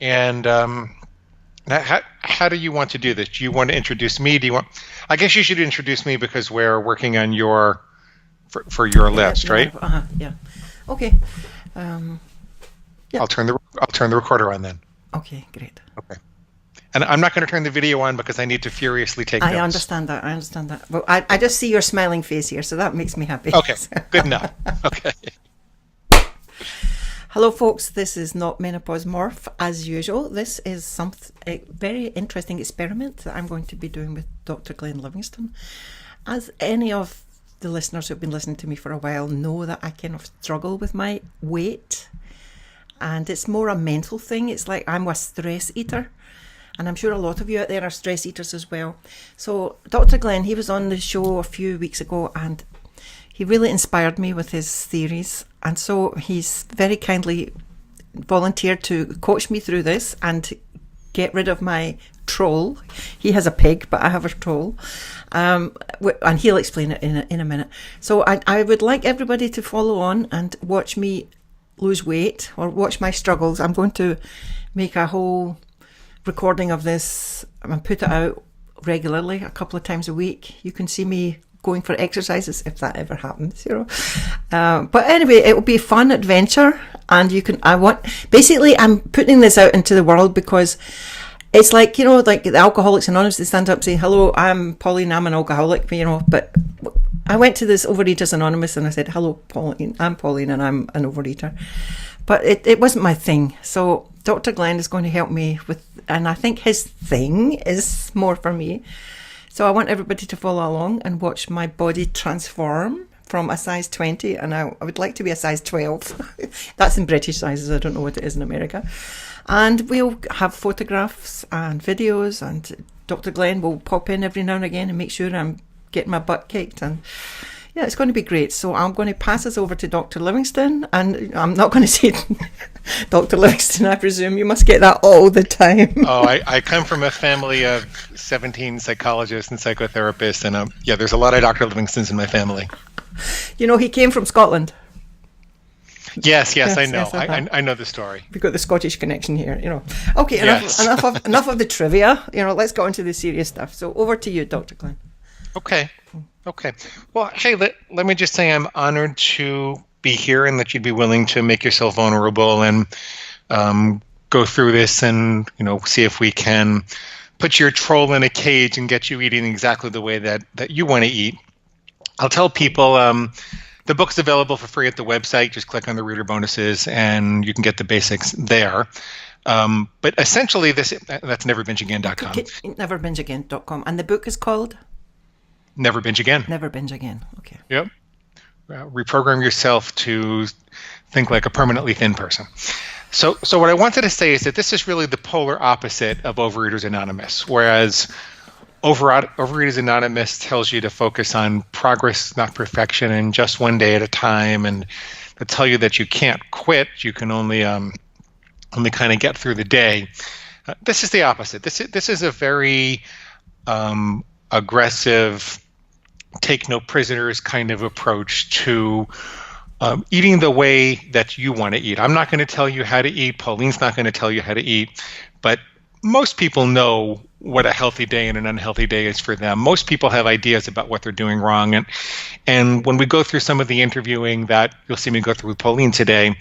And how do you want to do this? Do you want to introduce me? I guess you should introduce me because we're working on for your list, right? Yeah. Okay. Yeah. I'll turn the recorder on then. Okay, great. Okay. And I'm not going to turn the video on because I need to furiously take I notes. understand that. Well, I just see your smiling face here, so that makes me happy. Okay, good enough. Okay. Hello, folks. This is not Menopause Morph, as usual. This is a very interesting experiment that I'm going to be doing with Dr. Glenn Livingston. As any of the listeners who've been listening to me for a while know, that I kind of struggle with my weight, and it's more a mental thing. It's like I'm a stress eater, and I'm sure a lot of you out there are stress eaters as well. So Dr. Glenn, he was on the show a few weeks ago, and he really inspired me with his theories. And so he's very kindly volunteered to coach me through this and get rid of my troll. He has a pig, but I have a troll. And he'll explain it in a minute. So I would like everybody to follow on and watch me lose weight or watch my struggles. I'm going to make a whole recording of this and put it out regularly, a couple of times a week. You can see me going for exercises if that ever happens, but anyway, it will be a fun adventure, and I'm putting this out into the world because it's like, like the Alcoholics Anonymous, they stand up and say, hello, I'm Pauline, I'm an alcoholic, but I went to this Overeaters Anonymous and I said, hello, Pauline, I'm Pauline and I'm an overeater. But it wasn't my thing. So Dr. Glenn is going to help me with, and I think his thing is more for me. So I want everybody to follow along and watch my body transform from a size 20, and I would like to be a size 12. That's in British sizes. I don't know what it is in America. And we'll have photographs and videos, and Dr. Glenn will pop in every now and again and make sure I'm getting my butt kicked. And yeah, it's going to be great. So I'm going to pass this over to Dr. Livingston, and I'm not going to say Dr. Livingston, I presume you must get that all the time. Oh, I come from a family of 17 psychologists and psychotherapists, and there's a lot of Dr. Livingstons in my family. He came from Scotland. Yes, I know. Yes, I know the story. We've got the Scottish connection here, Okay, enough of the trivia. Let's go into the serious stuff. So over to you, Dr. Glenn. Okay. Well, hey, let me just say I'm honored to be here and that you'd be willing to make yourself vulnerable and go through this and, see if we can put your troll in a cage and get you eating exactly the way that you want to eat. I'll tell people the book's available for free at the website. Just click on the reader bonuses and you can get the basics there. But essentially, that's neverbingeagain.com. Neverbingeagain.com. And the book is called? Never Binge Again. Never Binge Again. Okay. Yep. Reprogram yourself to think like a permanently thin person. So what I wanted to say is that this is really the polar opposite of Overeaters Anonymous, whereas Overeaters Anonymous tells you to focus on progress, not perfection, and just one day at a time, and to tell you that you can't quit, you can only kind of get through the day. This is the opposite. This is a very aggressive, take no prisoners kind of approach to eating the way that you want to eat. I'm not going to tell you how to eat. Pauline's not going to tell you how to eat. But most people know what a healthy day and an unhealthy day is for them. Most people have ideas about what they're doing wrong. And when we go through some of the interviewing that you'll see me go through with Pauline today,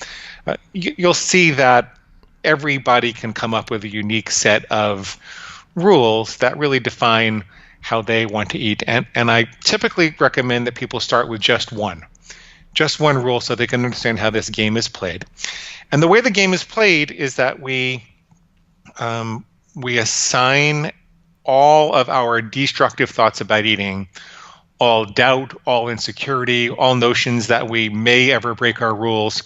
you'll see that everybody can come up with a unique set of rules that really define how they want to eat. And I typically recommend that people start with just one rule so they can understand how this game is played. And the way the game is played is that we assign all of our destructive thoughts about eating, all doubt, all insecurity, all notions that we may ever break our rules,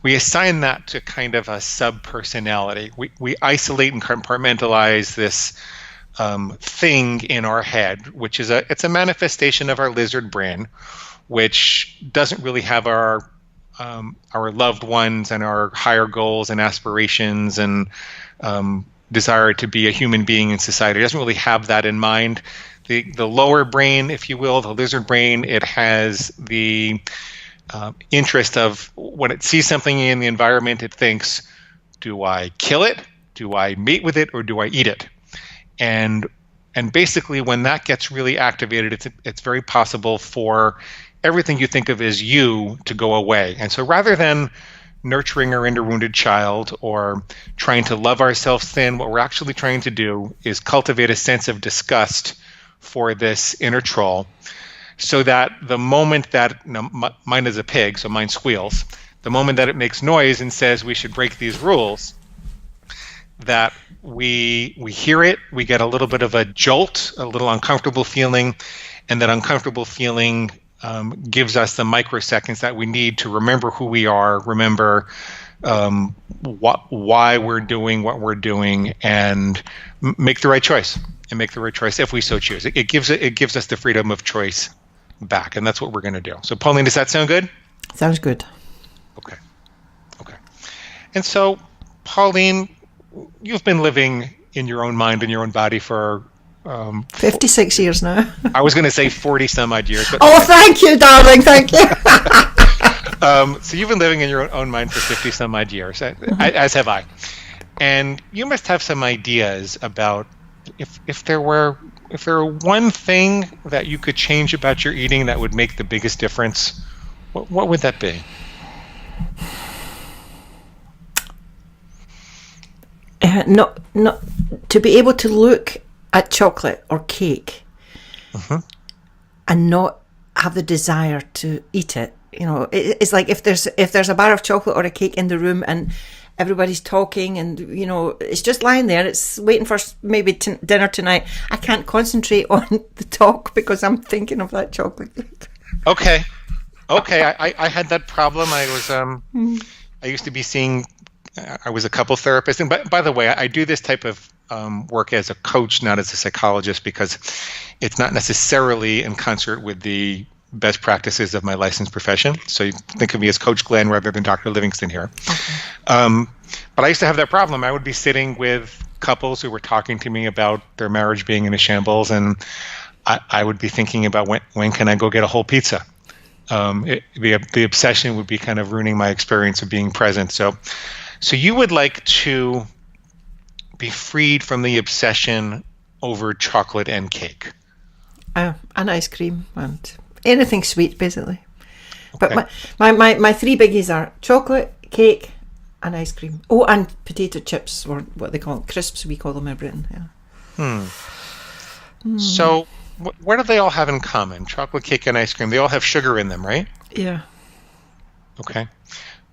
we assign that to kind of a sub-personality. We isolate and compartmentalize this thing in our head, which is it's a manifestation of our lizard brain, which doesn't really have our loved ones and our higher goals and aspirations and desire to be a human being in society. It doesn't really have that in mind. The lower brain, if you will, the lizard brain, it has the interest of when it sees something in the environment, it thinks, do I kill it? Do I mate with it or do I eat it? And basically, when that gets really activated, it's very possible for everything you think of as you to go away. And so rather than nurturing our inner wounded child or trying to love ourselves thin, what we're actually trying to do is cultivate a sense of disgust for this inner troll, so that the moment that, mine is a pig, so mine squeals, the moment that it makes noise and says we should break these rules, that we hear it, we get a little bit of a jolt, a little uncomfortable feeling, and that uncomfortable feeling gives us the microseconds that we need to remember who we are, remember why we're doing what we're doing, and make the right choice. And make the right choice if we so choose. It gives us the freedom of choice back, and that's what we're going to do. So, Pauline, does that sound good? Sounds good. Okay. And so, Pauline, you've been living in your own mind and your own body for 56 years now. I was going to say 40 some odd years. But thank you, darling. Thank you. So you've been living in your own mind for 50 some odd years, as have I. And you must have some ideas about if there were one thing that you could change about your eating that would make the biggest difference, what would that be? Not to be able to look at chocolate or cake and not have the desire to eat it. You know, it's like if there's a bar of chocolate or a cake in the room and everybody's talking and, you know, it's just lying there, it's waiting for maybe dinner tonight, I can't concentrate on the talk because I'm thinking of that chocolate cake. Okay. I had that problem. I used to be seeing, I was a couple therapist, and by the way, I do this type of work as a coach, not as a psychologist, because it's not necessarily in concert with the best practices of my licensed profession. So you think of me as Coach Glenn rather than Dr. Livingston here. Okay. But I used to have that problem. I would be sitting with couples who were talking to me about their marriage being in a shambles, and I would be thinking about when can I go get a whole pizza? The obsession would be kind of ruining my experience of being present. So you would like to be freed from the obsession over chocolate and cake. And ice cream and anything sweet, basically. Okay. But my three biggies are chocolate, cake, and ice cream. Oh, and potato chips, or what they call crisps, we call them in Britain. Yeah. So what do they all have in common? Chocolate, cake, and ice cream. They all have sugar in them, right? Yeah. Okay.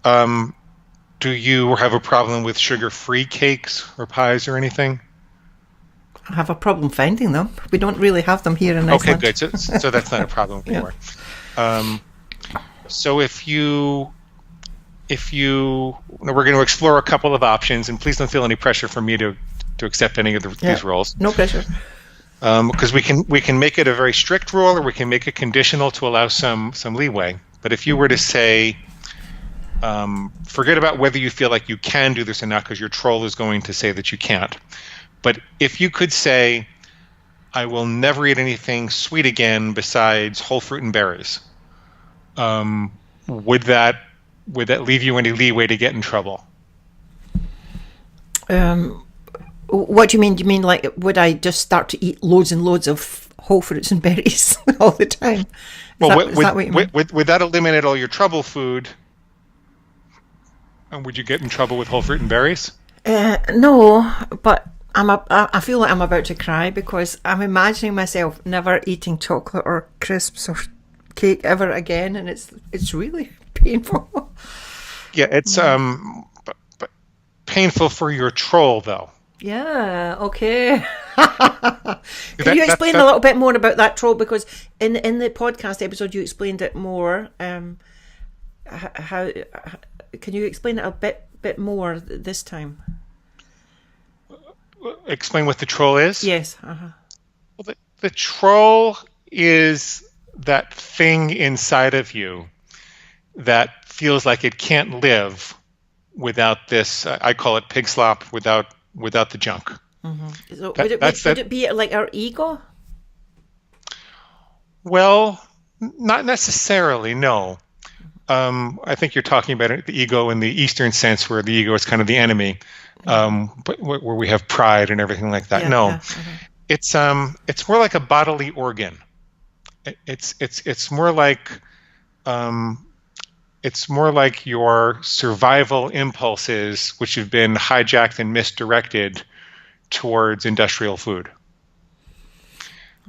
Do you have a problem with sugar-free cakes or pies or anything? I have a problem finding them. We don't really have them here in Iceland. Okay, good. So that's not a problem anymore. Yeah. So if you, we're going to explore a couple of options, and please don't feel any pressure from me to accept any of these roles. No pressure. Because we can make it a very strict rule, or we can make it conditional to allow some leeway. But if you were to say, forget about whether you feel like you can do this or not, because your troll is going to say that you can't. But if you could say, I will never eat anything sweet again besides whole fruit and berries, would that leave you any leeway to get in trouble? What do you mean? Do you mean like, would I just start to eat loads and loads of whole fruits and berries all the time? Is that what you mean? Would that eliminate all your trouble food? And would you get in trouble with whole fruit and berries? No, but I feel like I'm about to cry because I'm imagining myself never eating chocolate or crisps or cake ever again, and it's really painful. Yeah, it's but painful for your troll though. Yeah. Okay. Can you explain a little bit more about that troll? Because in the podcast episode you explained it more. How can you explain it a bit more this time? Explain what the troll is? Yes. Well, the troll is that thing inside of you that feels like it can't live without this. I call it pig slop. Without the junk. Mm-hmm. So would it be like our ego? Well, not necessarily. No. I think you're talking about the ego in the Eastern sense, where the ego is kind of the enemy, but where we have pride and everything like that. Yeah, No, yeah. it's more like a bodily organ. It's more like um, it's more like your survival impulses, which have been hijacked and misdirected towards industrial food.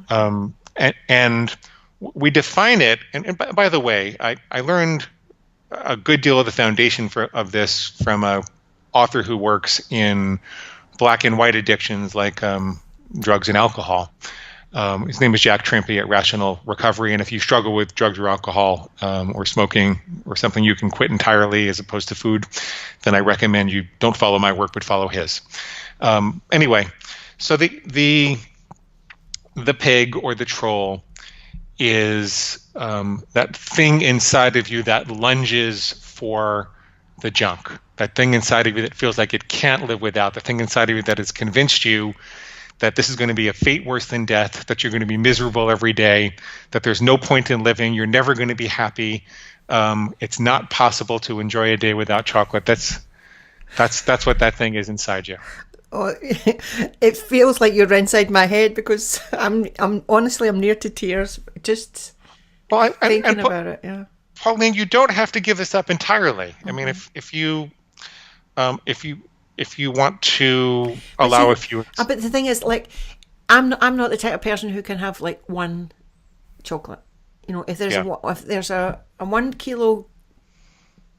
And we define it. And by the way, I learned a good deal of the foundation of this from a author who works in black and white addictions like drugs and alcohol. His name is Jack Trimpey at Rational Recovery. And if you struggle with drugs or alcohol or smoking or something you can quit entirely as opposed to food, then I recommend you don't follow my work, but follow his. Anyway, so the pig or the troll is that thing inside of you that lunges for the junk, that thing inside of you that feels like it can't live without, the thing inside of you that has convinced you that this is going to be a fate worse than death, that you're going to be miserable every day, that there's no point in living, you're never going to be happy. It's not possible to enjoy a day without chocolate. That's what that thing is inside you. Oh, it feels like you're inside my head because I'm honestly I'm near to tears just thinking about it. Yeah, Pauline, you don't have to give this up entirely. I mean, if you want to allow a few. But the thing is, like, I'm not the type of person who can have like one chocolate. You know, if there's a 1 kilo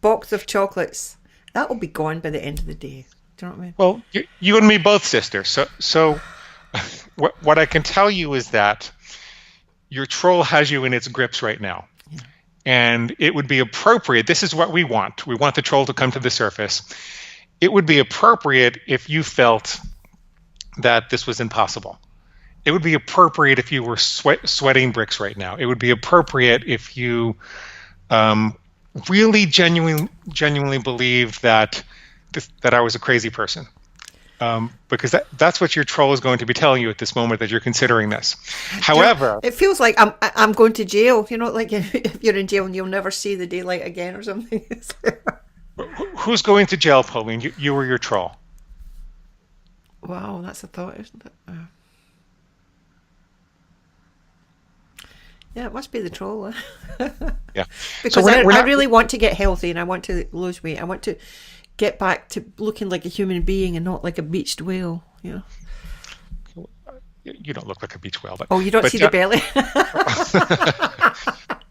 box of chocolates, that will be gone by the end of the day. Do you know what I mean? Well, you and me both, sister. So what I can tell you is that your troll has you in its grips right now. Yeah. And it would be appropriate. This is what we want. We want the troll to come to the surface. It would be appropriate if you felt that this was impossible. It would be appropriate if you were sweating bricks right now. It would be appropriate if you really genuinely believed that I was a crazy person. Because that's what your troll is going to be telling you at this moment that you're considering this. However, it feels like I'm going to jail. You know, like if you're in jail and you'll never see the daylight again or something. Who's going to jail, Pauline? You or your troll? Wow, that's a thought, isn't it? Yeah, it must be the troll. Yeah, because I really want to get healthy and I want to lose weight. I want to get back to looking like a human being and not like a beached whale, you know. You don't look like a beached whale, but you don't see the belly.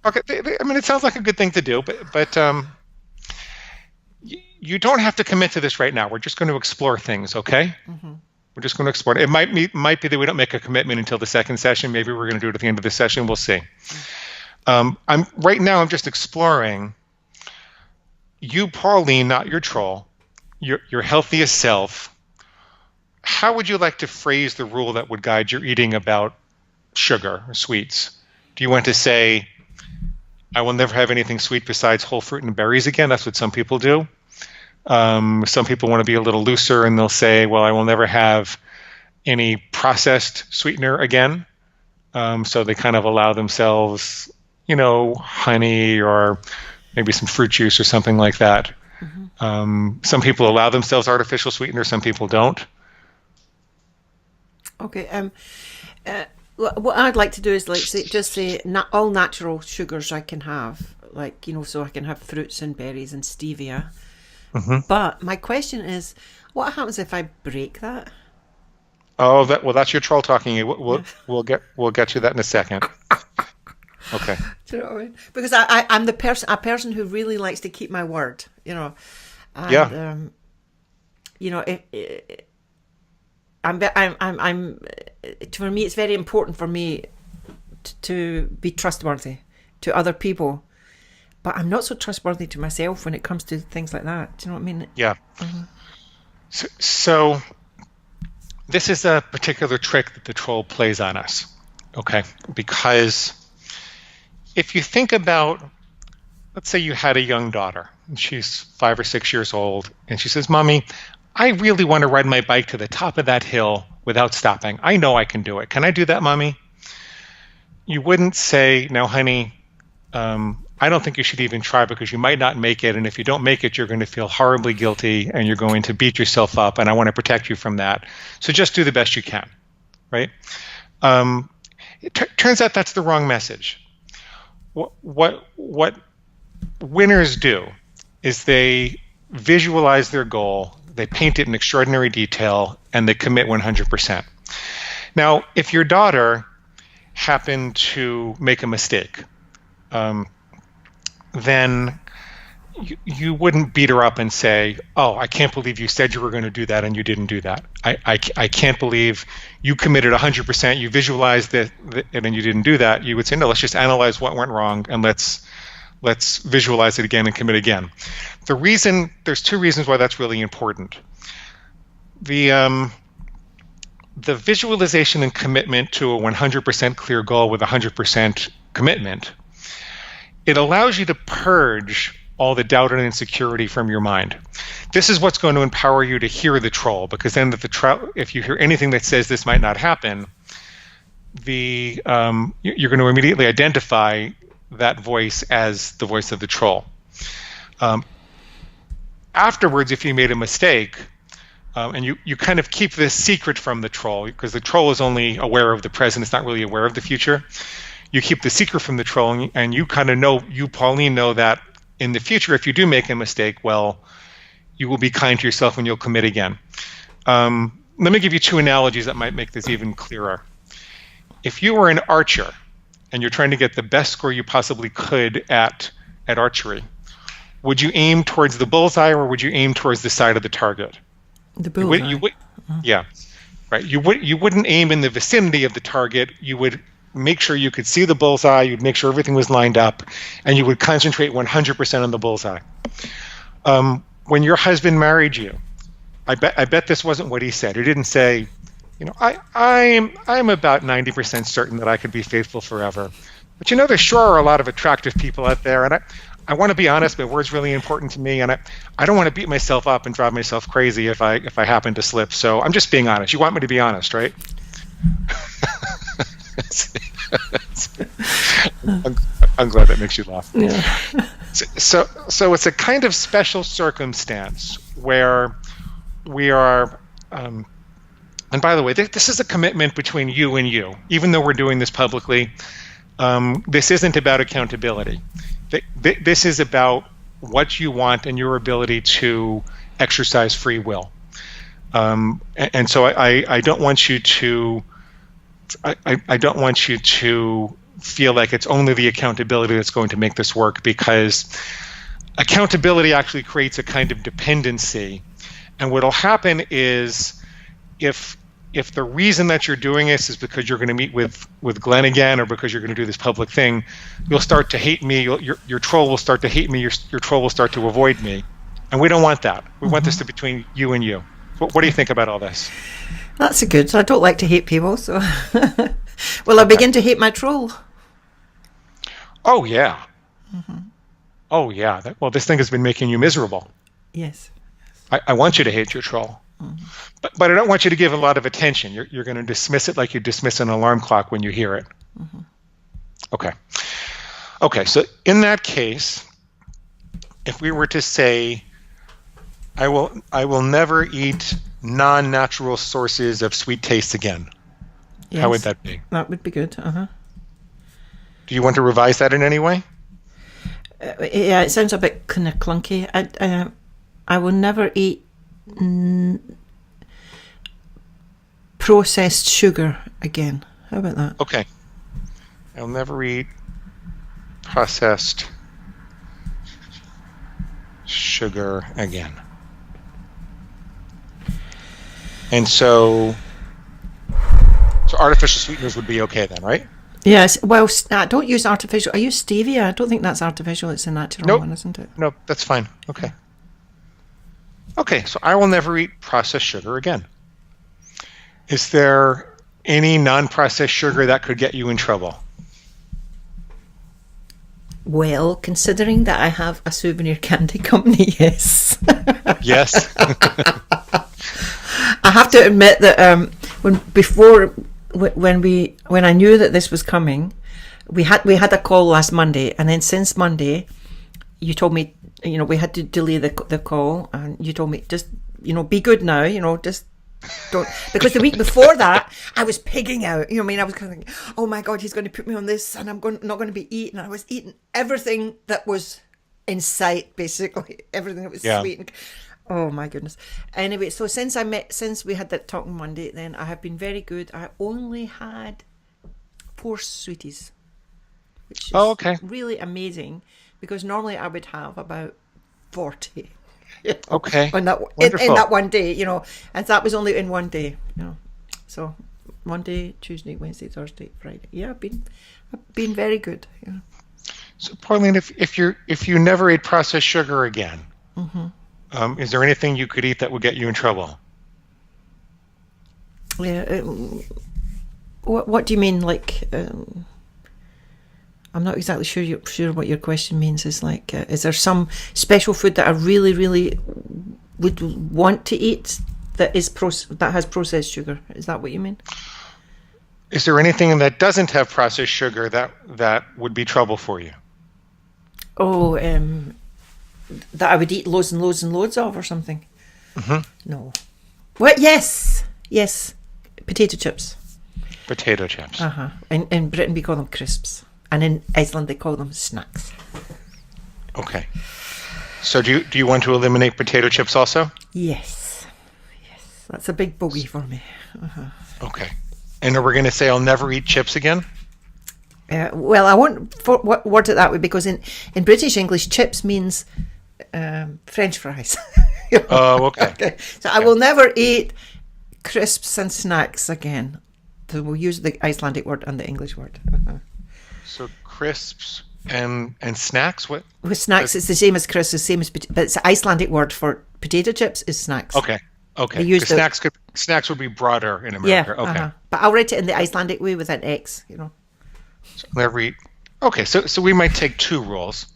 Okay, I mean, it sounds like a good thing to do, but you don't have to commit to this right now. We're just going to explore things, okay? Mm-hmm. We're just going to explore it. It might be that we don't make a commitment until the second session. Maybe we're going to do it at the end of the session. We'll see. I'm just exploring. You, Pauline, not your troll, your healthiest self. How would you like to phrase the rule that would guide your eating about sugar or sweets? Do you want to say, I will never have anything sweet besides whole fruit and berries again? That's what some people do. Some people want to be a little looser and they'll say, well, I will never have any processed sweetener again. So they kind of allow themselves, honey or maybe some fruit juice or something like that. Mm-hmm. Some people allow themselves artificial sweetener, some people don't. Okay. What I'd like to do is just say all natural sugars I can have, so I can have fruits and berries and stevia. Mm-hmm. But my question is, what happens if I break that? Oh, that's your troll talking. We'll get to that in a second. Okay. Do you know what I mean? Because I'm a person who really likes to keep my word, And, yeah. I'm for me, it's very important for me to be trustworthy to other people, but I'm not so trustworthy to myself when it comes to things like that. Do you know what I mean? Yeah. Mm-hmm. So this is a particular trick that the troll plays on us, okay? Because if you think about, let's say you had a young daughter, and she's 5 or 6 years old, and she says, Mommy, I really want to ride my bike to the top of that hill without stopping. I know I can do it. Can I do that, Mommy? You wouldn't say, now, honey, I don't think you should even try, because you might not make it. And if you don't make it, you're going to feel horribly guilty and you're going to beat yourself up. And I want to protect you from that. So just do the best you can, right? It turns out that's the wrong message. What winners do is they visualize their goal, they paint it in extraordinary detail, and they commit 100%. Now, if your daughter happened to make a mistake, then you wouldn't beat her up and say, "Oh, I can't believe you said you were going to do that and you didn't do that. I can't believe you committed 100%, you visualized it and you didn't do that." You would say, "No, let's just analyze what went wrong and let's visualize it again and commit again." There's two reasons why that's really important. The visualization and commitment to a 100% clear goal with 100% commitment, it allows you to purge all the doubt and insecurity from your mind. This is what's going to empower you to hear the troll, because then if you hear anything that says this might not happen, you're going to immediately identify that voice as the voice of the troll. Afterwards, if you made a mistake, and you kind of keep this secret from the troll, because the troll is only aware of the present, it's not really aware of the future. You keep the secret from the troll, and you kind of know, you, Pauline, know that in the future, if you do make a mistake, well, you will be kind to yourself and you'll commit again. Let me give you two analogies that might make this even clearer. If you were an archer and you're trying to get the best score you possibly could at archery, would you aim towards the bullseye or would you aim towards the side of the target? The bullseye. Yeah, right. You wouldn't aim in the vicinity of the target. You would make sure you could see the bullseye, you'd make sure everything was lined up, and you would concentrate 100% on the bullseye. When your husband married you, I bet this wasn't what he said. He didn't say, I'm about 90% certain that I could be faithful forever. But there sure are a lot of attractive people out there, and I want to be honest, my word's really important to me, and I don't want to beat myself up and drive myself crazy if I happen to slip. So I'm just being honest. You want me to be honest, right? I'm glad that makes you laugh. Yeah. So it's a kind of special circumstance where we are, and by the way, this is a commitment between you and you. Even though we're doing this publicly, this isn't about accountability. This is about what you want and your ability to exercise free will. And so I don't want you to. I don't want you to feel like it's only the accountability that's going to make this work, because accountability actually creates a kind of dependency. And what will happen is if the reason that you're doing this is because you're going to meet with Glenn again, or because you're going to do this public thing, you'll start to hate me. Your troll will start to hate me. Your troll will start to avoid me. And we don't want that. We want this to be between you and you. What do you think about all this? That's good. I don't like to hate people, so will I begin to hate my troll? Oh yeah. Mm-hmm. Oh yeah. Well, this thing has been making you miserable. Yes. I want you to hate your troll, but I don't want you to give a lot of attention. You're going to dismiss it like you dismiss an alarm clock when you hear it. Mm-hmm. Okay. So in that case, if we were to say, I will never eat non-natural sources of sweet taste again. Yes, how would that be? That would be good. Do you want to revise that in any way? Yeah, it sounds a bit kind of clunky. I will never eat processed sugar again. How about that? Okay. I'll never eat processed sugar again. And so artificial sweeteners would be okay then, right? Yes. Well, don't use artificial. I use stevia. I don't think that's artificial. It's a natural one, isn't it? No, that's fine. Okay. Okay, so I will never eat processed sugar again. Is there any non-processed sugar that could get you in trouble? Well, considering that I have a souvenir candy company, yes. Yes. I have to admit that when I knew that this was coming, we had a call last Monday, and then since Monday, you told me, we had to delay the call, and you told me, just, be good now, just don't, because the week before that, I was pigging out, I was kind of thinking, oh my God, he's going to put me on this, and I'm not going to be eating. I was eating everything that was in sight, basically, everything that was sweet. And, oh my goodness. Anyway, so since we had that talk on Monday, then I have been very good. I only had 4 sweeties, which is really amazing, because normally I would have about 40. Okay. in that one day, and that was only in one day, So Monday, Tuesday, Wednesday, Thursday, Friday. Yeah, I've been very good. So Pauline, if you never ate processed sugar again, is there anything you could eat that would get you in trouble? Yeah. What do you mean? Like, I'm not exactly sure what your question means. Is like, is there some special food that I really, really would want to eat that has processed sugar? Is that what you mean? Is there anything that doesn't have processed sugar that would be trouble for you? Oh, that I would eat loads and loads and loads of, or something? No. What? Yes. Potato chips. Potato chips. In Britain we call them crisps, and in Iceland they call them snacks. Okay. So do you want to eliminate potato chips also? Yes. That's a big bogey for me. Okay. And are we going to say I'll never eat chips again? Well, I won't word it that way, because in British English, chips means French fries. Oh, okay. So I will never eat crisps and snacks again. So we'll use the Icelandic word and the English word. So crisps and snacks? What? With snacks, it's the same as crisps, the same as but it's the Icelandic word for potato chips is snacks. Okay. Snacks would be broader in America. Yeah. Okay. But I'll write it in the Icelandic way with an X. So never eat. Okay. So we might take 2 rules.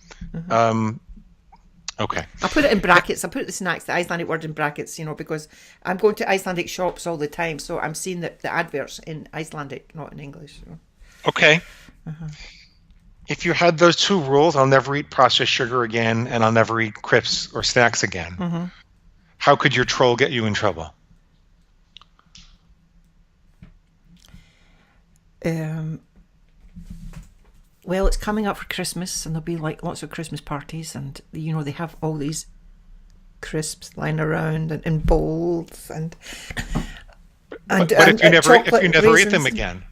Okay. I'll put it in brackets. I'll put the snacks, the Icelandic word in brackets, because I'm going to Icelandic shops all the time, so I'm seeing the adverts in Icelandic, not in English. Okay. If you had those 2 rules, I'll never eat processed sugar again, and I'll never eat crisps or snacks again, how could your troll get you in trouble? Well, it's coming up for Christmas, and there'll be like lots of Christmas parties, and they have all these crisps lying around and in bowls and But if you never eat them again?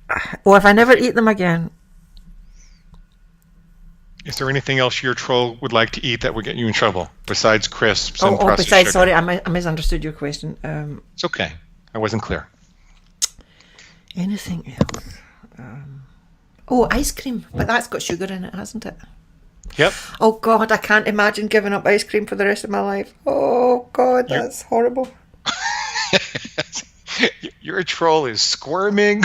Well, if I never eat them again. Is there anything else your troll would like to eat that would get you in trouble besides crisps and processed sugar? Sorry, I misunderstood your question. It's okay. I wasn't clear. Anything else? Ice cream, but that's got sugar in it, hasn't it? Yep. Oh God, I can't imagine giving up ice cream for the rest of my life. Oh God, that's horrible. Your troll is squirming.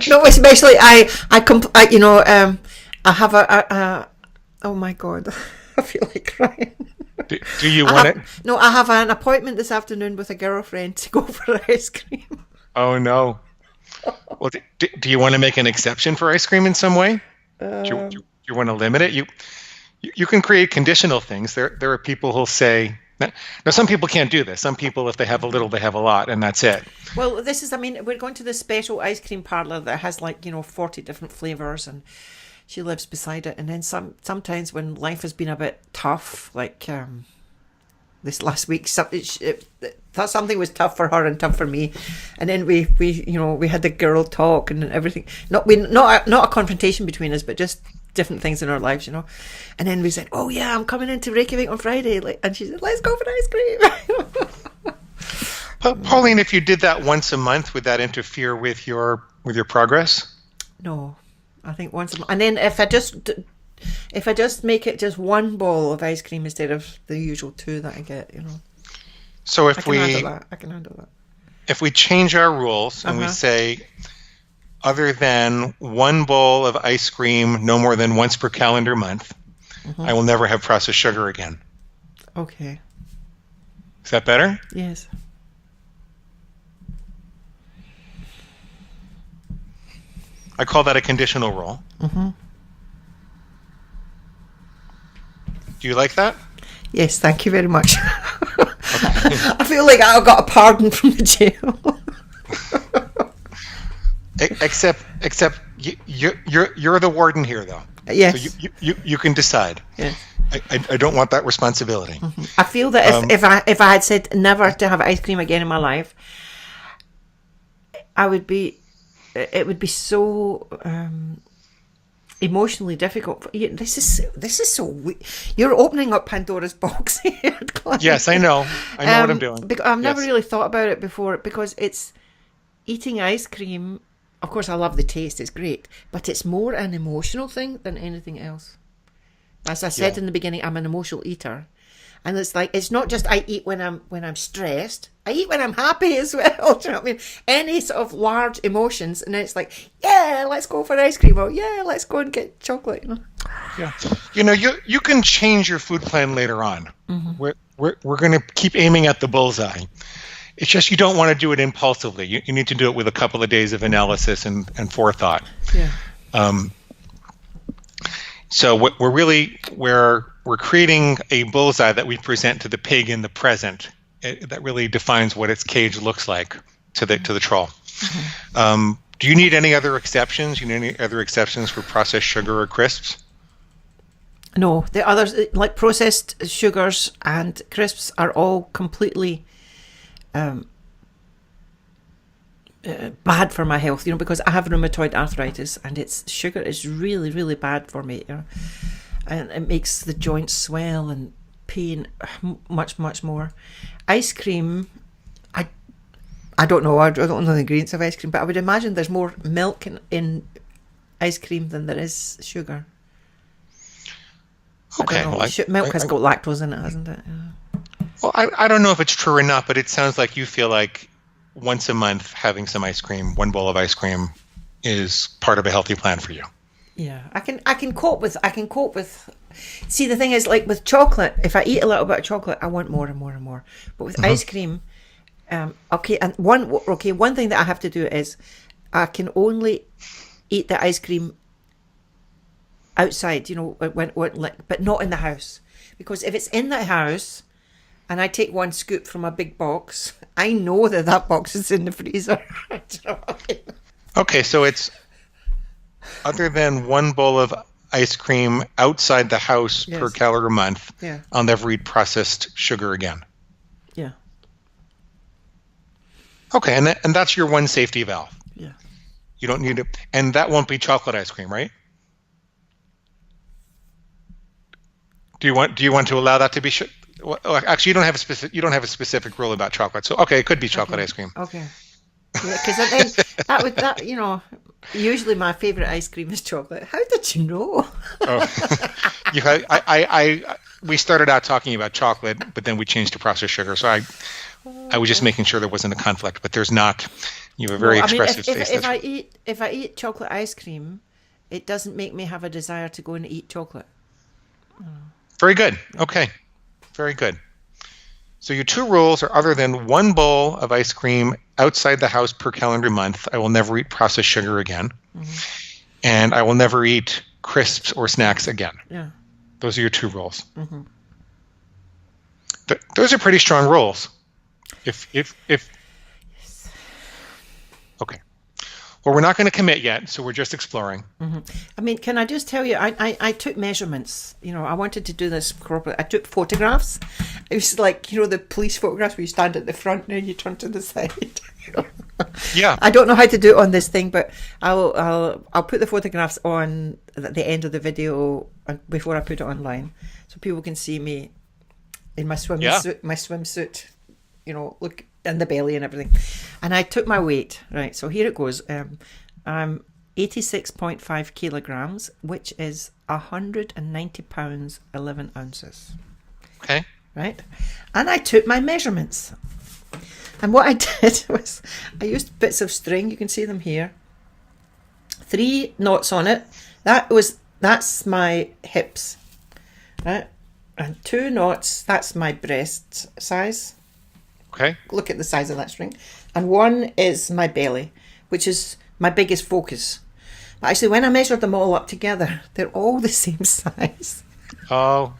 No, especially I have a oh my God, I feel like crying. Do you want it? No, I have an appointment this afternoon with a girlfriend to go for ice cream. Oh no. Well, do you want to make an exception for ice cream in some way? Do you want to limit it? You can create conditional things. There are people who'll say, now some people can't do this. Some people, if they have a little, they have a lot, and that's it. Well, we're going to this special ice cream parlor that has 40 different flavors, and she lives beside it. And then sometimes when life has been a bit tough, like this last week, something was tough for her and tough for me, and then we had the girl talk and everything. Not a confrontation between us, but just different things in our lives, and then we said, "Oh yeah, I'm coming into Reykjavik on Friday," and she said, "Let's go for ice cream." Pauline, if you did that once a month, would that interfere with your progress? No, I think once a month, and then if I just make it just one bowl of ice cream instead of the usual 2 that I get, So I can handle that. If we change our rules and we say, other than 1 bowl of ice cream no more than once per calendar month, I will never have processed sugar again. Okay. Is that better? I call that a conditional rule. Mm-hmm. Do you like that? Yes, thank you very much. I feel like I got a pardon from the jail. Except you're the warden here, though. Yes. So you can decide. Yes. I don't want that responsibility. Mm-hmm. I feel that if I had said never to have ice cream again in my life, it would be so emotionally difficult. This is so weird. You're opening up Pandora's box here, Glenn. Yes, I know what I'm doing. I've never really thought about it before, because it's eating ice cream. Of course, I love the taste; it's great, but it's more an emotional thing than anything else. As I said in the beginning, I'm an emotional eater, and it's like, it's not just I eat when I'm stressed. I eat when I'm happy as well. Do you know what I mean? Any sort of large emotions, and then it's like, yeah, let's go for ice cream, or yeah, let's go and get chocolate. Yeah, you can change your food plan later on. Mm-hmm. We're going to keep aiming at the bullseye. It's just you don't want to do it impulsively. You need to do it with a couple of days of analysis and forethought. Yeah. So what we're creating a bullseye that we present to the pig in the present. That really defines what its cage looks like to the troll. Mm-hmm. Do you need any other exceptions? You need any other exceptions for processed sugar or crisps? No, the others, like processed sugars and crisps, are all completely bad for my health, because I have rheumatoid arthritis, and sugar is really, really bad for me, and it makes the joints swell and pain much, much more. Ice cream, I don't know. I don't know the ingredients of ice cream, but I would imagine there's more milk in ice cream than there is sugar. Okay, milk has got lactose in it, hasn't it? Yeah. Well, I don't know if it's true or not, but it sounds like you feel like once a month having some ice cream, one bowl of ice cream, is part of a healthy plan for you. Yeah, I can cope with. See, the thing is, like with chocolate, if I eat a little bit of chocolate, I want more and more and more. But with ice cream, one thing that I have to do is I can only eat the ice cream outside, but not in the house, because if it's in the house and I take one scoop from a big box, I know that box is in the freezer. Okay, so it's other than one bowl of ice cream outside the house per calendar month, I'll never eat processed sugar again. Yeah. Okay, and that's your one safety valve. Yeah. You don't need to, and that won't be chocolate ice cream, right? Do you want to allow that to be? Actually, you don't have a specific rule about chocolate, so okay, it could be chocolate ice cream. Okay. Yeah, because then usually my favourite ice cream is chocolate. How did you know? We started out talking about chocolate, but then we changed to processed sugar. So I was just making sure there wasn't a conflict, but there's not. You have a very expressive face. If I eat chocolate ice cream, it doesn't make me have a desire to go and eat chocolate. Very good. Okay. Very good. So your two rules are, other than one bowl of ice cream outside the house per calendar month, I will never eat processed sugar again. Mm-hmm. And I will never eat crisps or snacks again. Yeah. Those are your two rules. Mm-hmm. Those are pretty strong rules. If yes. Okay. Well, we're not going to commit yet, so we're just exploring. Mm-hmm. I mean, can I just tell you, I took measurements. I wanted to do this properly. I took photographs. It was like, the police photographs where you stand at the front and you turn to the side. Yeah. I don't know how to do it on this thing, but I'll put the photographs on at the end of the video before I put it online, so people can see me in my swimsuit. Look, in the belly and everything. And I took my weight, right? So here it goes. I'm 86.5 kilograms, which is 190 pounds, 11 ounces. Okay. Right? And I took my measurements. And what I did was I used bits of string. You can see them here. 3 knots on it. That's my hips. Right? And 2 knots, that's my breast size. Okay. Look at the size of that string. And 1 is my belly, which is my biggest focus. But actually, when I measured them all up together, they're all the same size. Oh,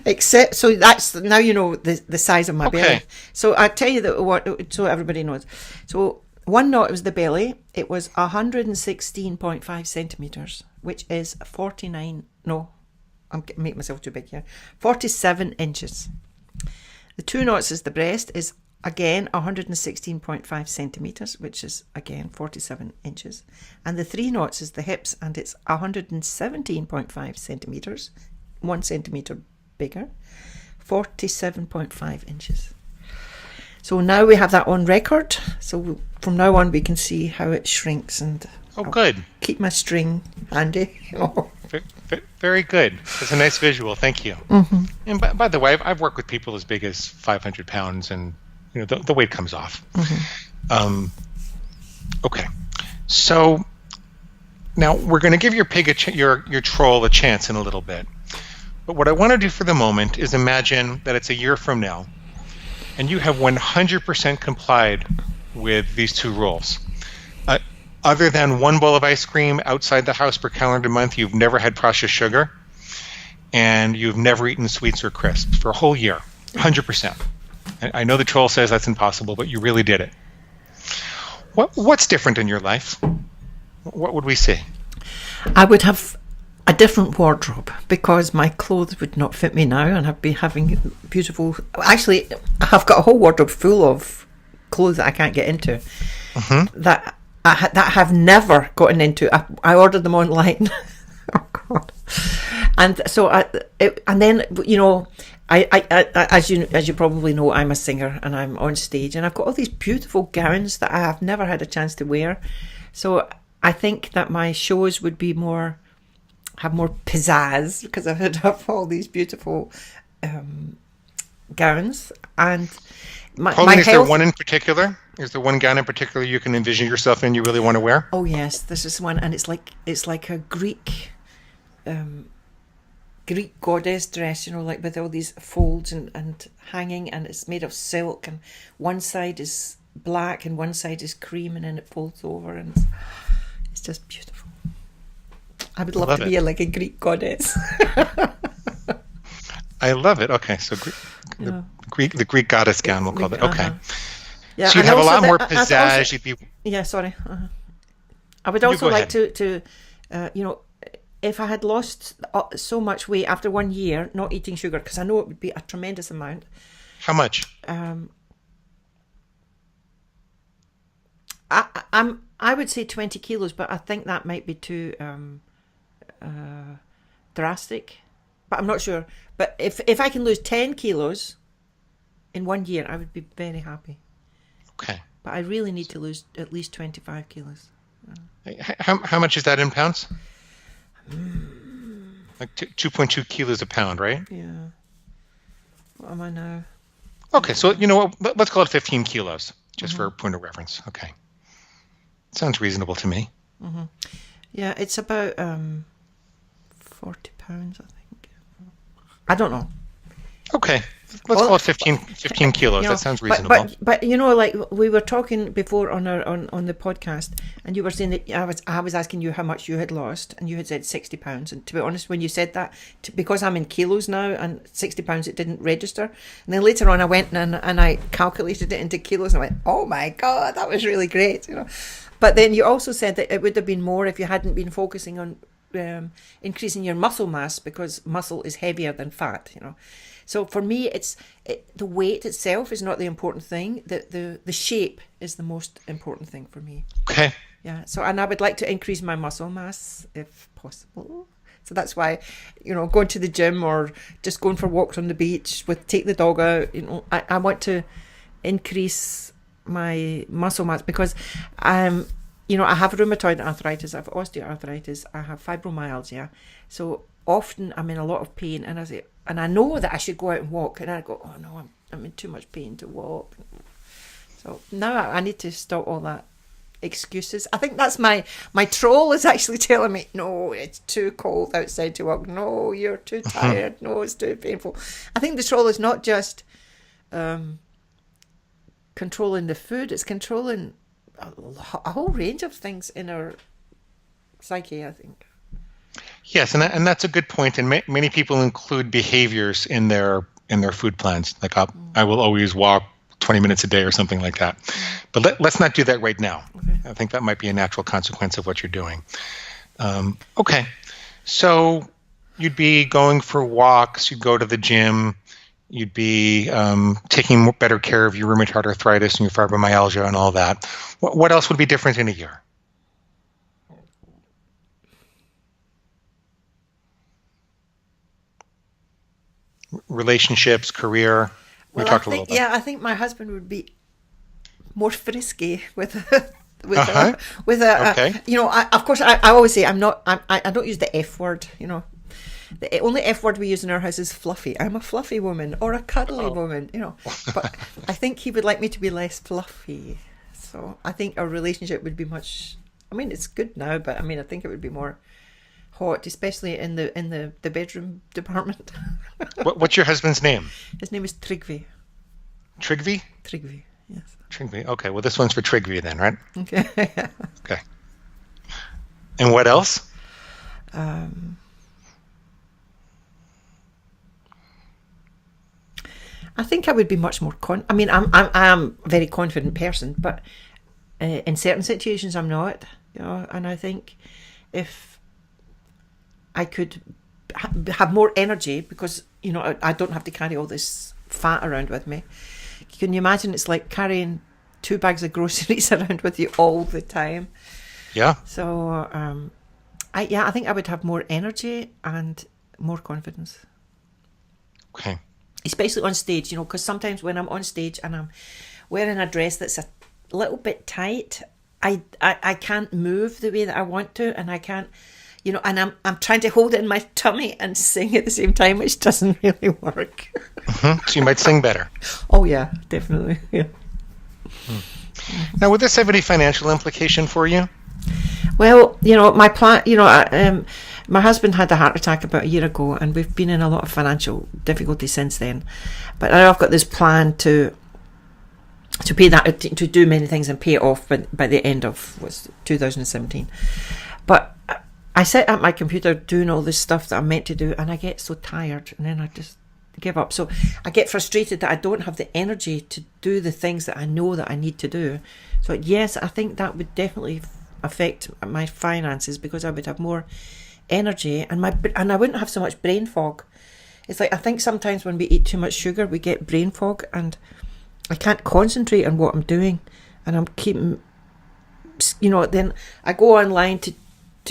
Except, so that's, now you know the size of my okay. belly. So I tell you that, what, so everybody knows. So one knot was the belly. It was 116.5 centimetres, which is 49, no, I'm making myself too big here, 47 inches. The two knots is the breast, is again 116.5 centimetres, which is again 47 inches. And the three knots is the hips, and it's 117.5 centimetres, 1 centimetre bigger, 47.5 inches. So now we have that on record. So from now on we can see how it shrinks, and Oh, good. keep my string handy. Very good. That's a nice visual. Thank you. Mm-hmm. And by the way, I've worked with people as big as 500 pounds, and the weight comes off. Mm-hmm. Okay. So now we're going to give your pig your troll a chance in a little bit. But what I want to do for the moment is imagine that it's a year from now, and you have 100% complied with these two rules. Other than one bowl of ice cream outside the house per calendar month, you've never had processed sugar, and you've never eaten sweets or crisps for a whole year. 100%. I know the troll says that's impossible, but you really did it. What's different in your life? What would we see? I would have a different wardrobe, because my clothes would not fit me now, and I'd be having beautiful... Actually, I've got a whole wardrobe full of clothes that I can't get into. Mm-hmm. That I have never gotten into. I ordered them online. Oh God! And so and then as you probably know, I'm a singer and I'm on stage, and I've got all these beautiful gowns that I have never had a chance to wear. So I think that my shows would be have more pizzazz, because I would have all these beautiful gowns. And Pauline, is there one in particular? Is there one gown in particular you can envision yourself in, you really want to wear? Oh yes, this is one, and it's like a Greek goddess dress, like with all these folds and hanging, and it's made of silk, and one side is black and one side is cream, and then it folds over, and it's just beautiful. I would love to be like a Greek goddess. I love it. Okay, so the Greek goddess gown, we'll call it. Okay. Yeah, so you'd have a lot more pizzazz. You'd be... Yeah, sorry. I would also like to if I had lost so much weight after 1 year not eating sugar, because I know it would be a tremendous amount. How much? I would say 20 kilos, but I think that might be too drastic. But I'm not sure. But if I can lose 10 kilos in 1 year, I would be very happy. Okay. But I really need to lose at least 25 kilos. How much is that in pounds? Like 2.2 kilos a pound, right? Yeah. What am I now? Okay, so you know what? Let's call it 15 kilos, just for a point of reference. Okay. Sounds reasonable to me. Mm-hmm. Yeah, it's about 40 pounds, I think. I don't know. Okay. Let's call it 15 kilos. That sounds reasonable. But like we were talking before on the podcast, and you were saying that I was asking you how much you had lost, and you had said 60 pounds. And to be honest, when you said that, because I'm in kilos now, and 60 pounds, it didn't register. And then later on, I went and I calculated it into kilos, and I went, oh my God, that was really great, But then you also said that it would have been more if you hadn't been focusing on increasing your muscle mass, because muscle is heavier than fat, So for me, the weight itself is not the important thing. The shape is the most important thing for me. Okay. Yeah. So, and I would like to increase my muscle mass if possible. So that's why, going to the gym or just going for walks on the beach take the dog out. I want to increase my muscle mass, because I have rheumatoid arthritis, I have osteoarthritis, I have fibromyalgia. So often I'm in a lot of pain, and I know that I should go out and walk, and I go, oh no, I'm in too much pain to walk. So now I need to stop all that excuses. I think that's my troll is actually telling me, no, it's too cold outside to walk. No, you're too tired. No, it's too painful. I think the troll is not just controlling the food, it's controlling a whole range of things in our psyche, I think. Yes, and that's a good point. And many people include behaviors in their food plans. Like I will always walk 20 minutes a day or something like that. But let's not do that right now. Okay. I think that might be a natural consequence of what you're doing. Okay, so you'd be going for walks. You'd go to the gym. You'd be taking better care of your rheumatoid arthritis and your fibromyalgia and all that. What else would be different in a year? Relationships, career. We talked a little about. Yeah, I think my husband would be more frisky with Uh-huh. with a Okay. of course I always say I don't use the F word. The only F word we use in our house is fluffy. I'm a fluffy woman or a cuddly woman. But I think he would like me to be less fluffy. So I think our relationship would be much. I mean, it's good now, but I mean, I think it would be more hot, especially in the bedroom department. What's your husband's name? His name is Trygve. Trygve? Trygve, yes. Trygve. Okay, well, this one's for Trygve then, right? Okay. Okay. And what else? I think I would be much more I mean, I am a very confident person, but in certain situations I'm not. And I think if I could have more energy, because I don't have to carry all this fat around with me. Can you imagine? It's like carrying 2 bags of groceries around with you all the time. Yeah. So I think I would have more energy and more confidence. Okay. Especially on stage, because sometimes when I'm on stage and I'm wearing a dress that's a little bit tight, I can't move the way that I want to, and I can't, and I'm trying to hold it in my tummy and sing at the same time, which doesn't really work. Mm-hmm. So you might sing better. Oh yeah, definitely. Yeah. Now, would this have any financial implication for you? Well, my plan, my husband had a heart attack about a year ago, and we've been in a lot of financial difficulty since then. But now I've got this plan to pay that, to do many things and pay it off by the end of 2017. But I sit at my computer doing all this stuff that I'm meant to do, and I get so tired, and then I just give up. So I get frustrated that I don't have the energy to do the things that I know that I need to do. So yes, I think that would definitely affect my finances, because I would have more energy and I wouldn't have so much brain fog. It's like, I think sometimes when we eat too much sugar we get brain fog, and I can't concentrate on what I'm doing, and I'm keeping, then I go online to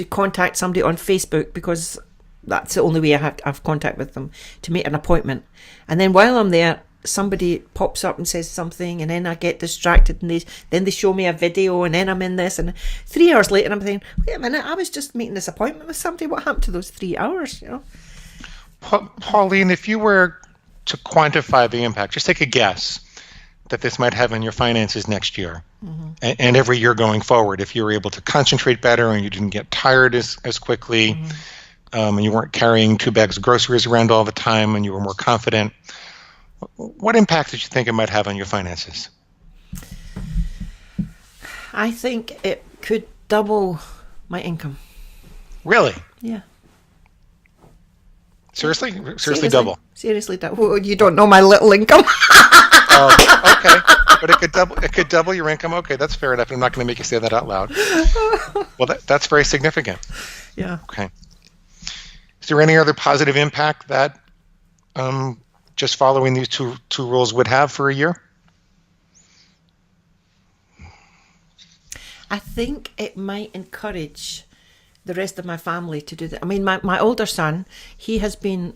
contact somebody on Facebook, because that's the only way I have contact with them, to make an appointment. And then while I'm there, somebody pops up and says something, and then I get distracted, and then they show me a video, and then I'm in this, and 3 hours later I'm thinking, wait a minute, I was just making this appointment with somebody. What happened to those 3 hours? Pauline, if you were to quantify the impact, just take a guess that this might have on your finances next year, and every year going forward, if you were able to concentrate better and you didn't get tired as quickly, and you weren't carrying 2 bags of groceries around all the time, and you were more confident, what impact did you think it might have on your finances? I think it could double my income. Really? Yeah. Seriously? Seriously double? Seriously double. Well, you don't know my little income. Oh, okay. But it could double your income. Okay, that's fair enough. I'm not going to make you say that out loud. Well, that's very significant. Yeah. Okay. Is there any other positive impact that just following these two rules would have for a year? I think it might encourage the rest of my family to do that. I mean, my older son, he has been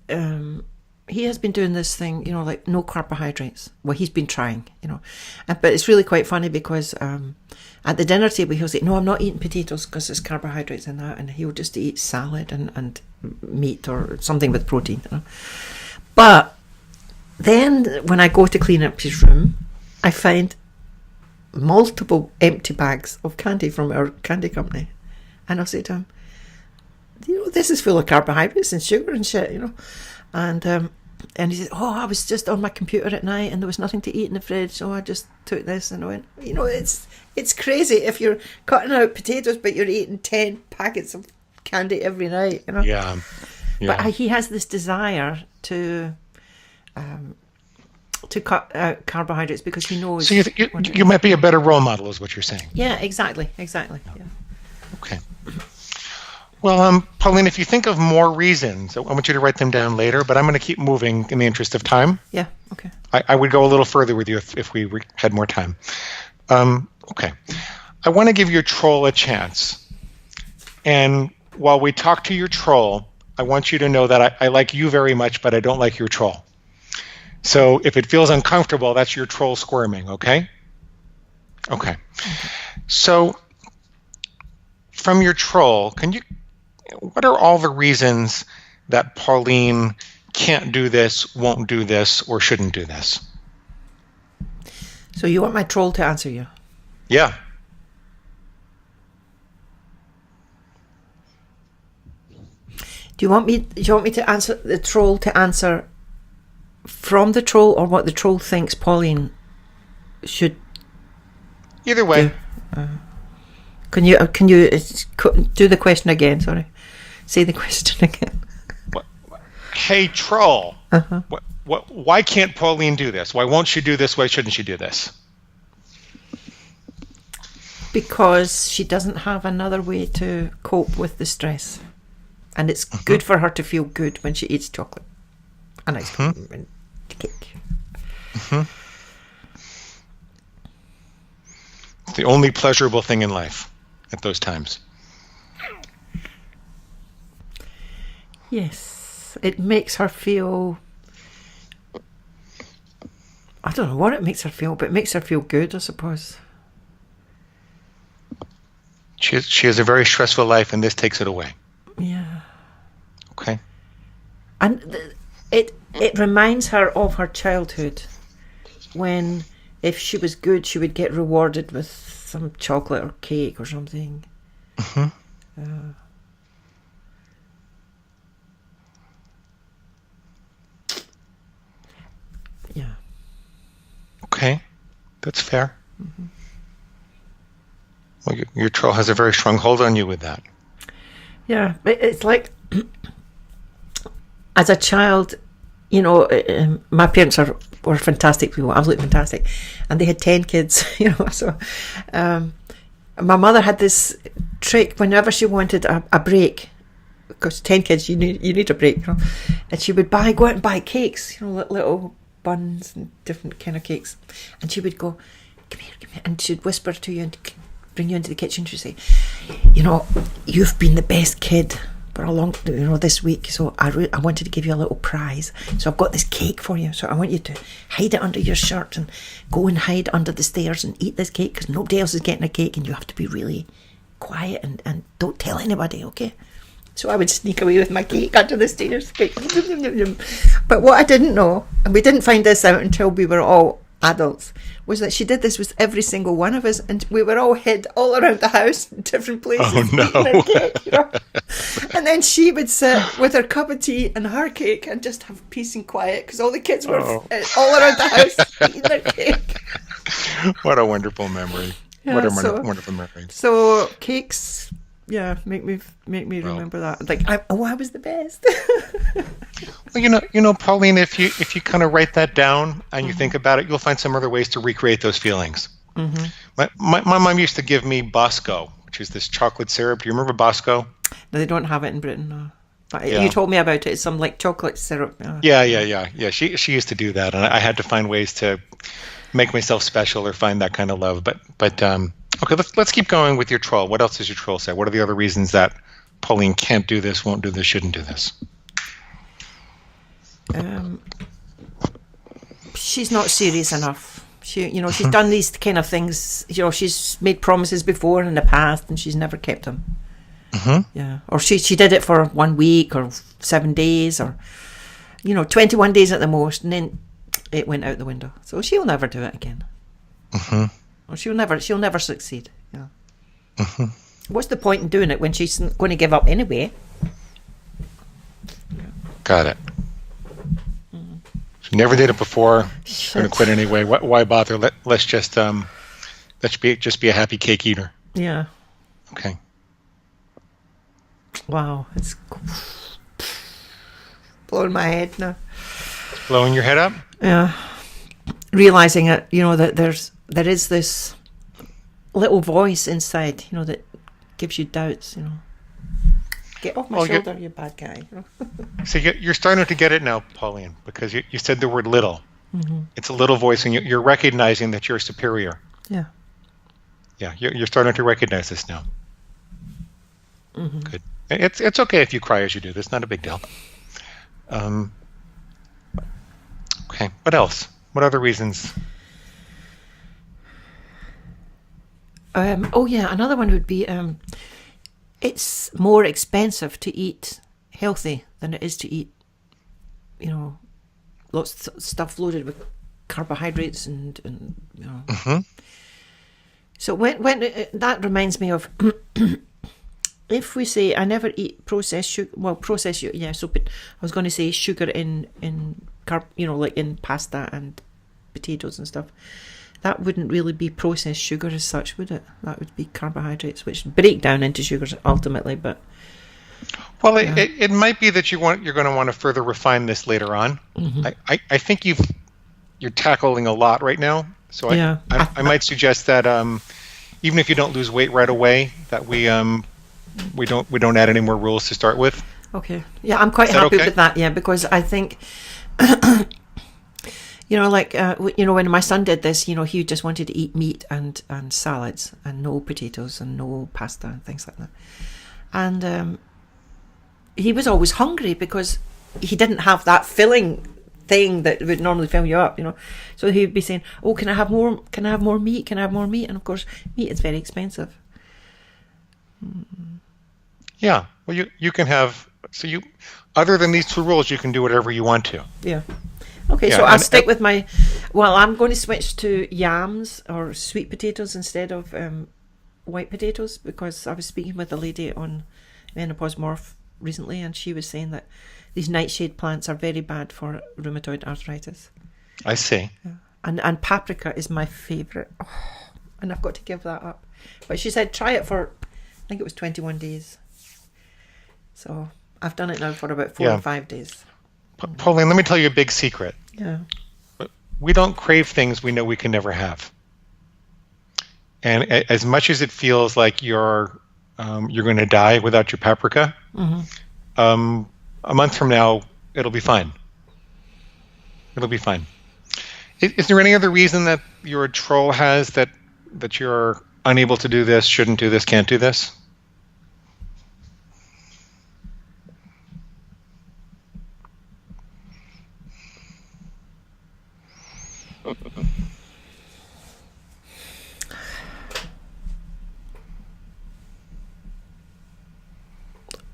doing this thing, like no carbohydrates. Well, he's been trying, but it's really quite funny, because at the dinner table he'll say, no, I'm not eating potatoes because there's carbohydrates in that, and he'll just eat salad and meat or something with protein. But then when I go to clean up his room, I find multiple empty bags of candy from our candy company. And I'll say to him, this is full of carbohydrates and sugar and shit, And And he said, "Oh, I was just on my computer at night and there was nothing to eat in the fridge, so I just took this." And I went, it's crazy if you're cutting out potatoes but you're eating 10 packets of candy every night, Yeah. But he has this desire to cut out carbohydrates because he knows. So you might be a better role model, is what you're saying. Yeah, exactly. Yeah. Okay. Well, Pauline, if you think of more reasons, I want you to write them down later, but I'm going to keep moving in the interest of time. Yeah, okay. I would go a little further with you if we had more time. Okay. I want to give your troll a chance. And while we talk to your troll, I want you to know that I like you very much, but I don't like your troll. So if it feels uncomfortable, that's your troll squirming, okay? Okay. So from your troll, what are all the reasons that Pauline can't do this, won't do this, or shouldn't do this? So you want my troll to answer you? Yeah. Do you want me to answer the troll to answer from the troll, or what the troll thinks Pauline should? Either way. Can you do the question again? Sorry, say the question again. Hey, troll. Why can't Pauline do this? Why won't she do this? Why shouldn't she do this? Because she doesn't have another way to cope with the stress, and it's good for her to feel good when she eats chocolate and ice cream and cake. It's the only pleasurable thing in life at those times. Yes, it makes her feel. I don't know what it makes her feel, but it makes her feel good, I suppose. She has a very stressful life, and this takes it away. Yeah. Okay. And it reminds her of her childhood, when if she was good, she would get rewarded with some chocolate or cake or something. Yeah. Okay, that's fair. Well, your troll has a very strong hold on you with that. Yeah, it's like, as a child, my parents were fantastic people, absolutely fantastic, and they had 10 kids, so my mother had this trick whenever she wanted a break, because 10 kids, you need a break, and she would go out and buy cakes, little buns and different kind of cakes, and she would go, come here, and she'd whisper to you and bring you into the kitchen. She'd say, you've been the best kid for a long, this week, so I wanted to give you a little prize, so I've got this cake for you, so I want you to hide it under your shirt and go and hide under the stairs and eat this cake, because nobody else is getting a cake, and you have to be really quiet and don't tell anybody, okay? So I would sneak away with my cake under the stairs. But what I didn't know, and we didn't find this out until we were all adults, was that she did this with every single one of us, and we were all hid all around the house in different places. Oh no! Eating our cake, And then she would sit with her cup of tea and her cake and just have peace and quiet, because all the kids were all around the house eating their cake. What a wonderful memory! Yeah, what a wonderful memory! So cakes. Yeah, make me remember that. Like, I was the best. Well, Pauline, if you kind of write that down and you think about it, you'll find some other ways to recreate those feelings. My mom used to give me Bosco, which is this chocolate syrup. Do you remember Bosco? No, they don't have it in Britain. No. But you told me about it. It's some like chocolate syrup. Yeah. She used to do that, and I had to find ways to make myself special or find that kind of love. But okay, let's keep going with your troll. What else does your troll say? What are the other reasons that Pauline can't do this, won't do this, shouldn't do this? She's not serious enough. She's done these kind of things. She's made promises before in the past, and she's never kept them. Yeah, or she did it for 1 week or 7 days, or 21 days at the most, and then it went out the window. So she'll never do it again. Or she'll never succeed. Yeah. What's the point in doing it when she's going to give up anyway? Got it. You never did it before. Shit. Going to quit anyway. Why bother? Let's just be a happy cake eater. Yeah. Okay. Wow, it's blowing my head now. It's blowing your head up? Yeah. Realizing it, that there is this little voice inside, that gives you doubts, Get off my shoulder, you bad guy. So you're starting to get it now, Pauline, because you said the word little. Mm-hmm. It's a little voice, and you're recognizing that you're superior. Yeah. Yeah, you're starting to recognize this now. Mm-hmm. Good. It's okay if you cry as you do. That's not a big deal. Okay. What else? What other reasons? Another one would be it's more expensive to eat healthy than it is to eat, lots of stuff loaded with carbohydrates and Mm-hmm. So when that reminds me of if we say I never eat processed sugar, so but I was going to say sugar in like in pasta and potatoes and stuff. That wouldn't really be processed sugar as such, would it? That would be carbohydrates, which break down into sugars ultimately. But well, it might be that you're going to want to further refine this later on. Mm-hmm. I think you're tackling a lot right now, so I might suggest that even if you don't lose weight right away, that we don't add any more rules to start with. Okay. Yeah, I'm quite happy with that. Yeah, because I think. When my son did this, he just wanted to eat meat and salads and no potatoes and no pasta and things like that. And he was always hungry because he didn't have that filling thing that would normally fill you up, So he'd be saying, "Oh, can I have more? Can I have more meat? Can I have more meat?" And of course, meat is very expensive. Yeah. Well, you can have other than these two rules, you can do whatever you want to. Yeah. Okay, so I'll stick with I'm going to switch to yams or sweet potatoes instead of white potatoes, because I was speaking with a lady on Menopause Morph recently, and she was saying that these nightshade plants are very bad for rheumatoid arthritis. I see. Yeah. And paprika is my favourite. Oh, and I've got to give that up. But she said try it for, I think it was 21 days. So I've done it now for about 4 or 5 days. Pauline, let me tell you a big secret. Yeah. We don't crave things we know we can never have. And as much as it feels like you're going to die without your paprika, mm-hmm. A month from now, it'll be fine. It'll be fine. Is there any other reason that your troll has that you're unable to do this, shouldn't do this, can't do this?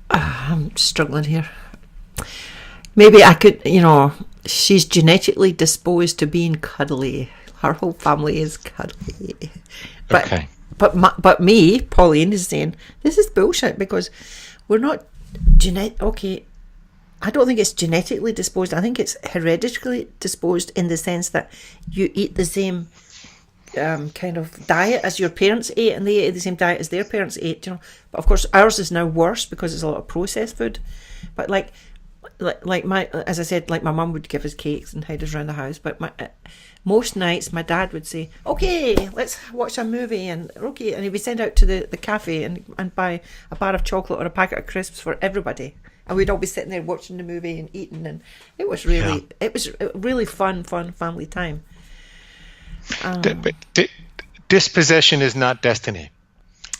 I'm struggling here. Maybe I could, she's genetically disposed to being cuddly. Her whole family is cuddly. But, okay. But me, Pauline, is saying, this is bullshit because we're not okay. I don't think it's genetically disposed. I think it's hereditarily disposed in the sense that you eat the same kind of diet as your parents ate, and they ate the same diet as their parents ate. But of course, ours is now worse because it's a lot of processed food. But like as I said, like my mum would give us cakes and hide us around the house. But most nights, my dad would say, "Okay, let's watch a movie," and he would send out to the cafe and buy a bar of chocolate or a packet of crisps for everybody. And we'd all be sitting there watching the movie and eating, and it was really fun family time. Disposition is not destiny.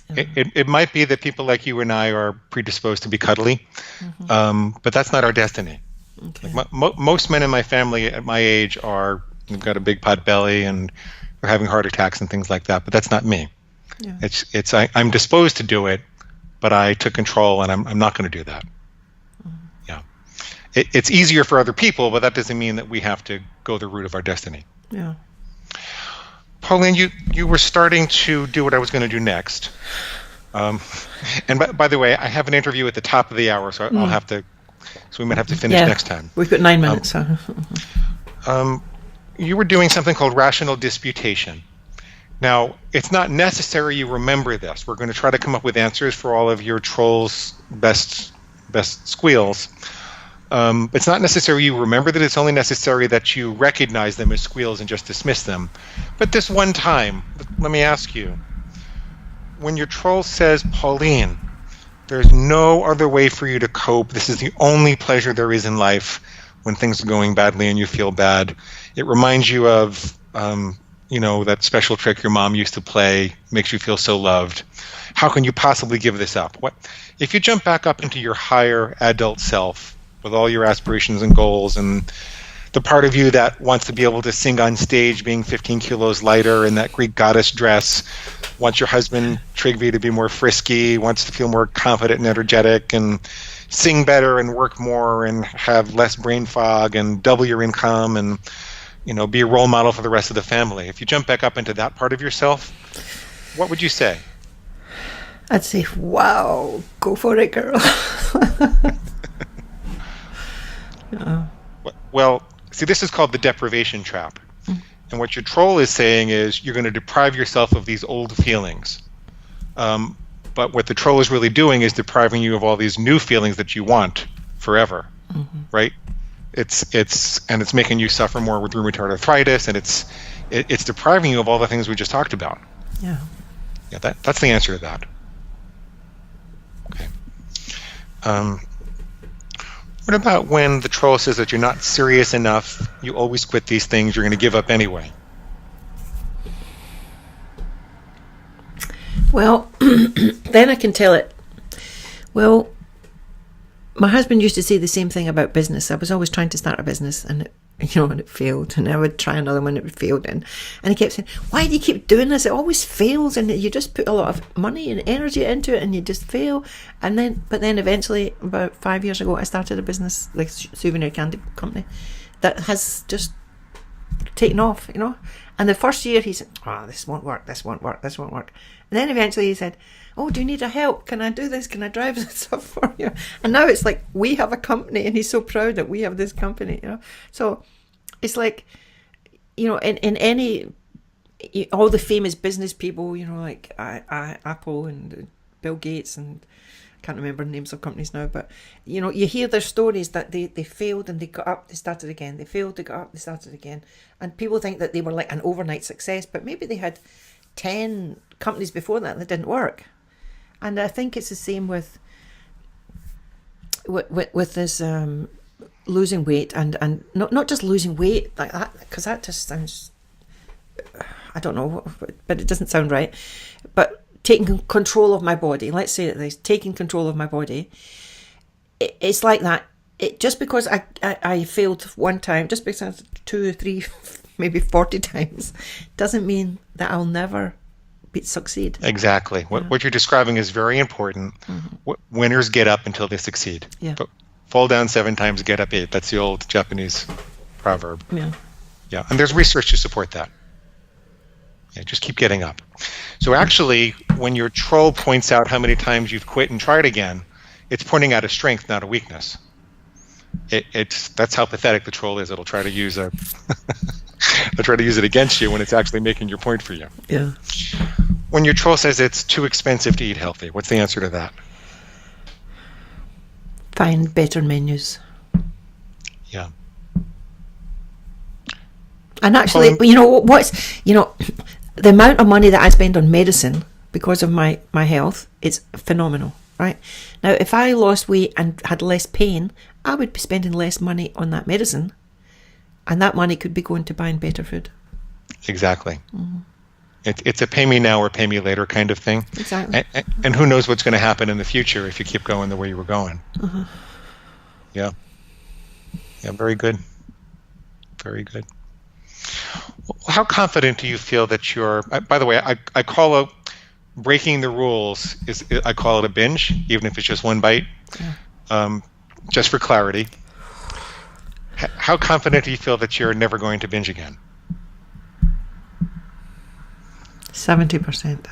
It might be that people like you and I are predisposed to be cuddly, mm-hmm. But that's not our destiny. Okay. Like most men in my family at my age they've got a big pot belly and they're having heart attacks and things like that. But that's not me. Yeah. I'm disposed to do it, but I took control, and I'm not going to do that. It's easier for other people, but that doesn't mean that we have to go the route of our destiny. Yeah. Pauline, you were starting to do what I was going to do next. And by the way, I have an interview at the top of the hour, so we might have to finish next time. We've got 9 minutes. You were doing something called rational disputation. Now, it's not necessary you remember this. We're going to try to come up with answers for all of your trolls' best squeals. It's not necessary you remember that. It's only necessary that you recognize them as squeals and just dismiss them. But this one time, let me ask you, when your troll says, Pauline, there's no other way for you to cope. This is the only pleasure there is in life when things are going badly and you feel bad. It reminds you of, that special trick your mom used to play, makes you feel so loved. How can you possibly give this up? What if you jump back up into your higher adult self with all your aspirations and goals and the part of you that wants to be able to sing on stage being 15 kilos lighter in that Greek goddess dress, wants your husband, Trygve, to be more frisky, wants to feel more confident and energetic and sing better and work more and have less brain fog and double your income and, be a role model for the rest of the family. If you jump back up into that part of yourself, what would you say? I'd say, wow, go for it, girl. Well, see, this is called the deprivation trap. And what your troll is saying is you're going to deprive yourself of these old feelings. But what the troll is really doing is depriving you of all these new feelings that you want forever, right? It's making you suffer more with rheumatoid arthritis, and it's depriving you of all the things we just talked about. Yeah. Yeah, that's the answer to that. Okay. What about when the troll says that you're not serious enough, you always quit these things, you're going to give up anyway? Well, then I can tell it. Well, my husband used to say the same thing about business. I was always trying to start a business and it failed, and I would try another one, it failed, and he kept saying, why do you keep doing this? It always fails, and you just put a lot of money and energy into it and you just fail. But then eventually, about 5 years ago, I started a business, like souvenir candy company, that has just taken off, and the first year he said, this won't work. And then eventually he said, oh, do you need a help? Can I do this? Can I drive this stuff for you? And now it's like, we have a company, and he's so proud that we have this company, So it's like, in any, all the famous business people, like Apple and Bill Gates, and I can't remember the names of companies now, but, you hear their stories that they failed and they got up, they started again. They failed, they got up, they started again. And people think that they were like an overnight success, but maybe they had 10 companies before that didn't work. And I think it's the same with this losing weight and not just losing weight like that, because that just sounds, I don't know, but it doesn't sound right. But taking control of my body, let's say this, taking control of my body, it's like that. Just because I failed one time, just because 2 or 3, maybe 40 times, doesn't mean that I'll never succeed. Exactly. What you're describing is very important. Winners get up until they succeed. Yeah. But fall down 7 times, get up 8. That's the old Japanese proverb. Yeah. And there's research to support that. Yeah, just keep getting up. So actually, when your troll points out how many times you've quit and tried again, it's pointing out a strength, not a weakness. That's how pathetic the troll is. It'll try to use it'll try to use it against you when it's actually making your point for you. Yeah. When your troll says it's too expensive to eat healthy, what's the answer to that? Find better menus. Yeah. And actually, the amount of money that I spend on medicine because of my health, it's phenomenal, right? Now, if I lost weight and had less pain, I would be spending less money on that medicine, and that money could be going to buying better food. Exactly. It's a pay me now or pay me later kind of thing. Exactly. And who knows what's going to happen in the future if you keep going the way you were going. Yeah. Very good. Very good. How confident do you feel that you're, by the way, I call out breaking the rules, I call it a binge, even if it's just one bite, just for clarity. How confident do you feel that you're never going to binge again? 70%.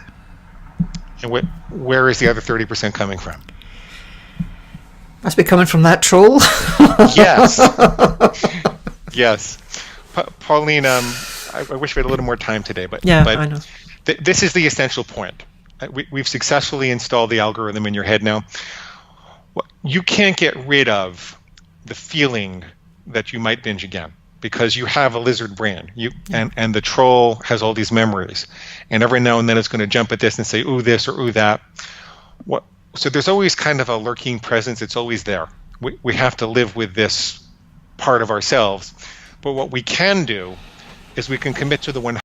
And where is the other 30% coming from? Must be coming from that troll. Yes. Yes. Pauline, I wish we had a little more time today, but Yeah, I know. This is the essential point. We've successfully installed the algorithm in your head now. You can't get rid of the feeling that you might binge again because you have a lizard brain. And the troll has all these memories, and every now and then it's going to jump at this and say, ooh, this or ooh, that. So there's always kind of a lurking presence. It's always there. We have to live with this part of ourselves. But what we can do is we can commit to the 100%